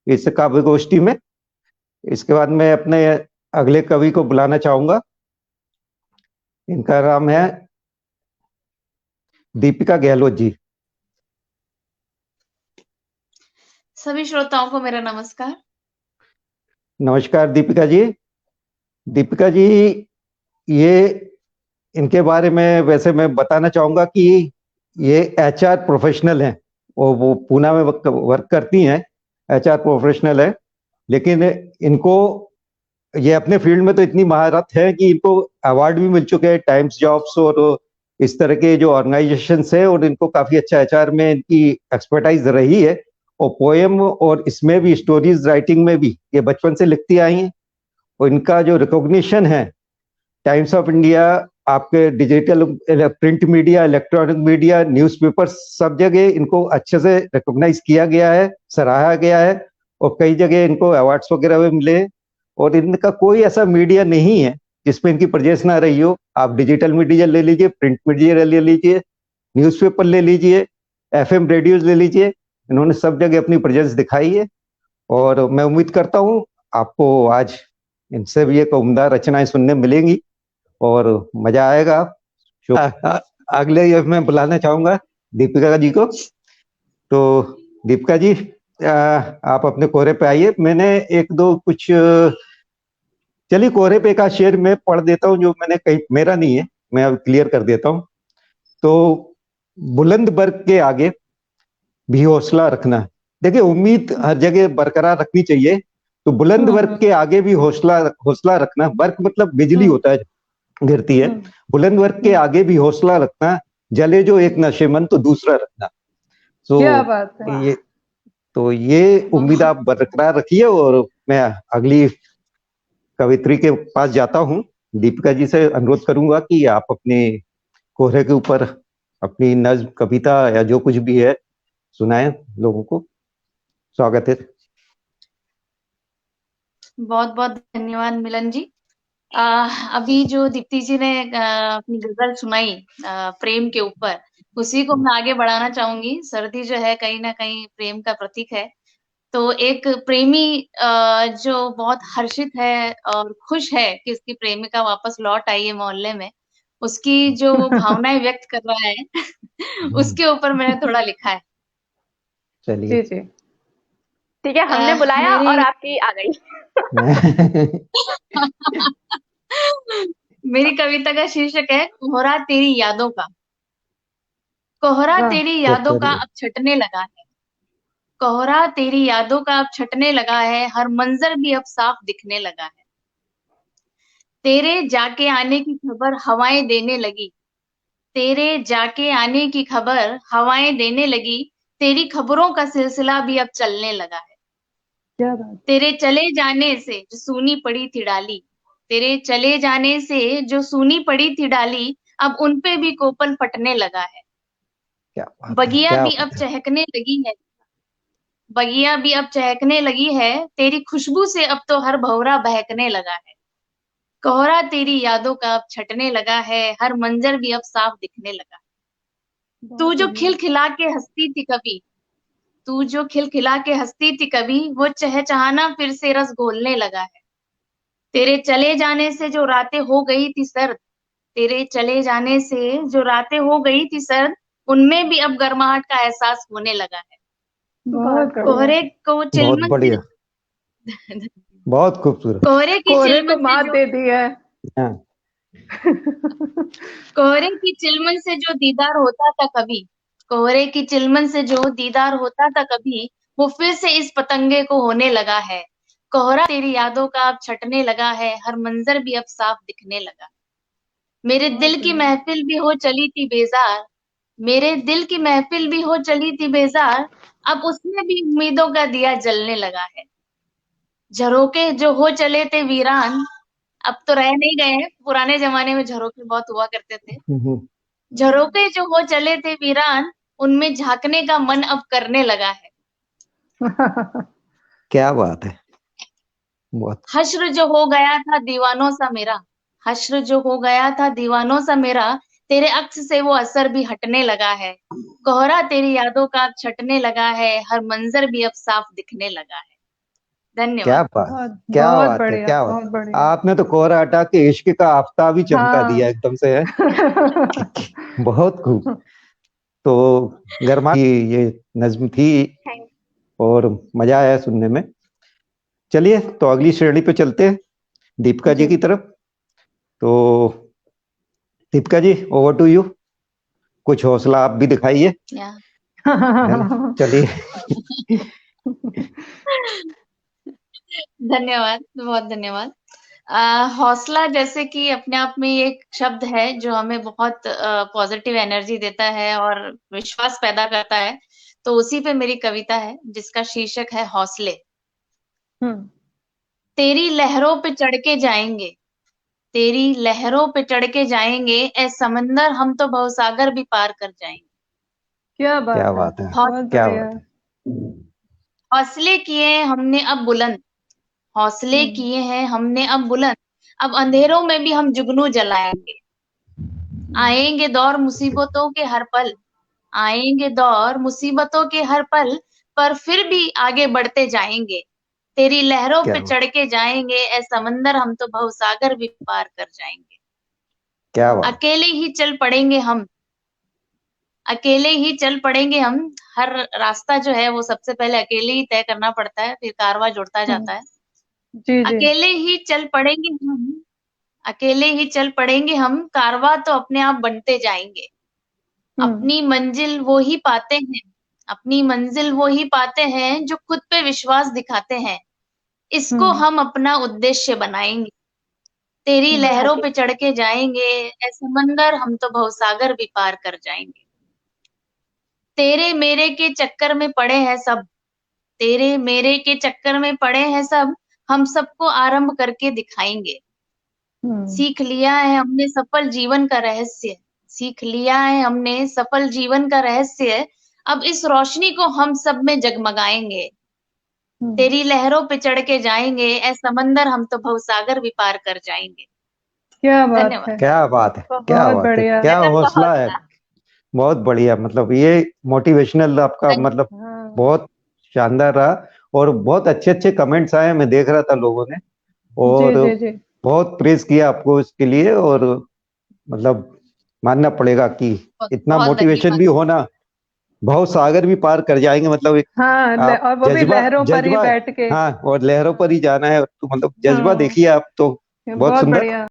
इस काव्य गोष्ठी में। इसके बाद मैं अपने अगले कवि को बुलाना चाहूंगा। इनका नाम है दीपिका गहलोत जी। सभी श्रोताओं को मेरा नमस्कार। नमस्कार दीपिका जी। दीपिका जी, ये इनके बारे में वैसे मैं बताना चाहूंगा कि ये एचआर प्रोफेशनल हैं और वो पूना में वर्क करती हैं, एचआर प्रोफेशनल है। लेकिन इनको ये अपने फील्ड में तो इतनी महारत है कि इनको अवार्ड भी मिल चुके हैं, टाइम्स जॉब्स और इस तरह के जो ऑर्गेनाइजेशन है, और इनको काफी अच्छा एचआर में इनकी एक्सपर्टाइज रही है। और पोएम और इसमें भी स्टोरीज राइटिंग में भी ये बचपन से लिखती आई हैं। और इनका जो रिकॉग्निशन है टाइम्स ऑफ इंडिया, आपके digital print media, electronic media, newspaper, सब जगह इनको अच्छे से रिकॉग्नाइज किया गया है, सराहा गया है, और कई जगह इनको अवार्ड्स वगैरह भी मिले। और इनका कोई ऐसा मीडिया नहीं है जिसमें इनकी प्रेजेंस ना रही हो। आप डिजिटल मीडिया ले लीजिए, प्रिंट मीडिया ले लीजिए, न्यूज़पेपर ले लीजिए, एफएम रेडियोज ले लीजिए, इन्होंने सब जगह अपनी प्रेजेंस दिखाई है। और मैं उम्मीद करता हूँ आपको आज इनसे भी एक उम्दा रचनाएं सुनने मिलेंगी और मजा आएगा। अगले ये मैं बुलाना चाहूंगा दीपिका जी को। तो दीपिका जी, आप अपने कोहरे पे आइए। मैंने एक दो कुछ, चलिए कोहरे पे का शेर मैं पढ़ देता हूँ जो मैंने कहीं, मेरा नहीं है, मैं अब क्लियर कर देता हूँ। तो बुलंद बर्ग के आगे भी हौसला रखना। देखिए, उम्मीद हर जगह बरकरार रखनी चाहिए। तो बुलंद वर्ग के आगे भी हौसला हौसला रखना। वर्ग मतलब बिजली होता है, गिरती है। बुलंद वर्ग के आगे भी हौसला रखना, जले जो एक नशेमंद तो दूसरा रखना। तो क्या बात है। ये उम्मीद आप बरकरार रखिए। और मैं अगली कवित्री के पास जाता हूँ। दीपिका जी से अनुरोध करूंगा कि आप अपने कोहरे के ऊपर अपनी नज्म, कविता या जो कुछ भी है सुनाएं लोगों को। स्वागत है। बहुत बहुत धन्यवाद मिलन जी। अभी जो दीप्ति जी ने अपनी गजल सुनाई प्रेम के ऊपर, उसी को मैं आगे बढ़ाना चाहूंगी। सर्दी जो है कहीं ना कहीं प्रेम का प्रतीक है। तो एक प्रेमी जो बहुत हर्षित है और खुश है कि उसकी प्रेमिका वापस लौट आई है मोहल्ले में, उसकी जो वो भावनाएं व्यक्त कर रहा है उसके ऊपर मैंने थोड़ा लिखा है। चलिए। जी जी ठीक है, हमने बुलाया और आपकी आ गई। मेरी कविता का शीर्षक है कोहरा तेरी यादों का। कोहरा तेरी यादों का अब छटने लगा है। कोहरा तेरी यादों का अब छटने लगा है, हर मंजर भी अब साफ दिखने लगा है। तेरे जाके आने की खबर हवाएं देने लगी। तेरे जाके आने की खबर हवाएं देने लगी। तेरी खबरों का सिलसिला भी अब चलने लगा है। क्या बात। तेरे चले जाने से जो सूनी पड़ी थी डाली, तेरे चले जाने से जो सूनी पड़ी थी डाली, अब उनपे भी कोपल फटने लगा है। क्या बात है, बगिया क्या भी बात अब है। चहकने लगी है। बगिया भी अब चहकने लगी है। तेरी खुशबू से अब तो हर भौरा बहकने लगा है। कोहरा तेरी यादों का अब छटने लगा है, हर मंजर भी अब साफ दिखने लगा है। तू जो खिलखिला के हंसती थी कभी, तू जो खिलखिला के हंसती थी कभी, वो चहचहाना फिर से रस घोलने लगा है। तेरे चले जाने से जो रातें हो गई थी सर्द, तेरे चले जाने से जो रातें हो गई थी सर्द, उनमें भी अब गर्माहट का एहसास होने लगा है। बहुत कोहरे को बहुत चिलमन से बढ़िया, बहुत खूबसूरत। कोहरे की कोहरे को चिलमन से मात जो दे दी है। हाँ। कोहरे की चिलमन से जो दीदार होता था कभी, कोहरे की चिलमन से जो दीदार होता था कभी, वो फिर से इस पतंगे को होने लगा है। कोहरा तेरी यादों का अब छटने लगा है, हर मंजर भी अब साफ दिखने लगा। मेरे दिल की महफिल भी हो चली थी बेजार, मेरे दिल की महफिल भी हो चली थी बेजार, अब उसमें भी उम्मीदों का दिया जलने लगा है। झरोके जो हो चले थे वीरान, अब तो रह नहीं गए हैं। पुराने जमाने में झरोके बहुत हुआ करते थे। झरोके जो हो चले थे वीरान, उनमें झांकने का मन अब करने लगा है। क्या बात है, बहुत। हश्र जो हो गया था दीवानों सा मेरा, हश्र जो हो गया था दीवानों सा मेरा, तेरे अक्स से वो असर भी हटने लगा है। कोहरा तेरी यादों का अब छटने लगा है, हर मंजर भी अब साफ दिखने लगा है। क्या धन्यवाद। बात, क्या बहुत बात है, बढ़िया, क्या बहुत बात। बढ़िया। आपने तो कोहरा हटा के इश्क का आफताब ही चमका दिया हाँ। एकदम से, है। बहुत खूब। तो गर्मा की ये नज्म थी थैंक और मजा आया सुनने में। चलिए तो अगली श्रेणी पे चलते हैं, दीपिका जी जी। की तरफ। तो Deepika ji, over to you. कुछ हौसला आप भी दिखाइए, या है ना। चलिए। धन्यवाद, बहुत धन्यवाद। हौसला जैसे कि अपने आप में ये एक शब्द है जो हमें बहुत पॉजिटिव एनर्जी देता है और विश्वास पैदा करता है। तो उसी पे मेरी कविता है जिसका शीर्षक है हौसले। हम्म। तेरी लहरों पे चढ़ के जाएंगे, तेरी लहरों पे चढ़ के जाएंगे, ए समंदर हम तो भवसागर भी पार कर जाएंगे। क्या क्या बात है, बात है, बहुत क्या बढ़िया। बात है। हौसले किए हैं हमने अब बुलंद, हौसले हम्म। किए हैं हमने अब बुलंद, अब अंधेरों में भी हम जुगनू जलाएंगे। आएंगे दौर मुसीबतों के हर पल, आएंगे दौर मुसीबतों के हर पल, पर फिर भी आगे बढ़ते जाएंगे। तेरी लहरों क्या पे चढ़ के जाएंगे, ए समंदर हम तो भवसागर भी पार कर जाएंगे। क्या बात। अकेले ही चल पड़ेंगे हम, अकेले ही चल पड़ेंगे हम। हर रास्ता जो है वो सबसे पहले अकेले ही तय करना पड़ता है, फिर कारवां जुड़ता जाता है। जी जी। अकेले ही चल पड़ेंगे हम, अकेले ही चल पड़ेंगे हम, कारवां तो अपने आप बनते जाएंगे। अपनी मंजिल वो ही पाते हैं, अपनी मंजिल वो ही पाते हैं जो खुद पे विश्वास दिखाते हैं। इसको हम अपना उद्देश्य बनाएंगे। तेरी लहरों पे चढ़ के जाएंगे, ए समंदर हम तो भवसागर भी पार कर जाएंगे। तेरे मेरे के चक्कर में पड़े हैं सब, तेरे मेरे के चक्कर में पड़े हैं सब, हम सबको आरंभ करके दिखाएंगे। सीख लिया है हमने सफल जीवन का रहस्य, सीख लिया है हमने सफल जीवन का रहस्य, अब इस रोशनी को हम सब में जगमगाएंगे। तेरी लहरों पे चढ़ के जाएंगे, ए समंदर हम तो भवसागर भी पार कर जाएंगे। क्या बात धन्यवाद। है, क्या बात है, क्या बहुत बात है, बढ़िया। क्या गजब का हौसला है। हौसला। बहुत बढ़िया, मतलब ये मोटिवेशनल आपका, मतलब हाँ। बहुत शानदार रहा। और बहुत अच्छे अच्छे कमेंट्स आए, मैं देख रहा था लोगों ने, जी और जी जी। बहुत प्रेज किया आपको इसके लिए। और मतलब मानना पड़ेगा कि बहुत इतना बहुत मोटिवेशन धन्यवाद। भी होना, भव सागर भी पार कर जाएंगे, मतलब एक हाँ, आप और वो भी जज्बा, लहरों पर ही जज्बा। बैठ के। हाँ, और लहरों पर ही जाना है, तो मतलब जज्बा हाँ, देखिए आप तो, बहुत बहुत सुंदर। बढ़िया।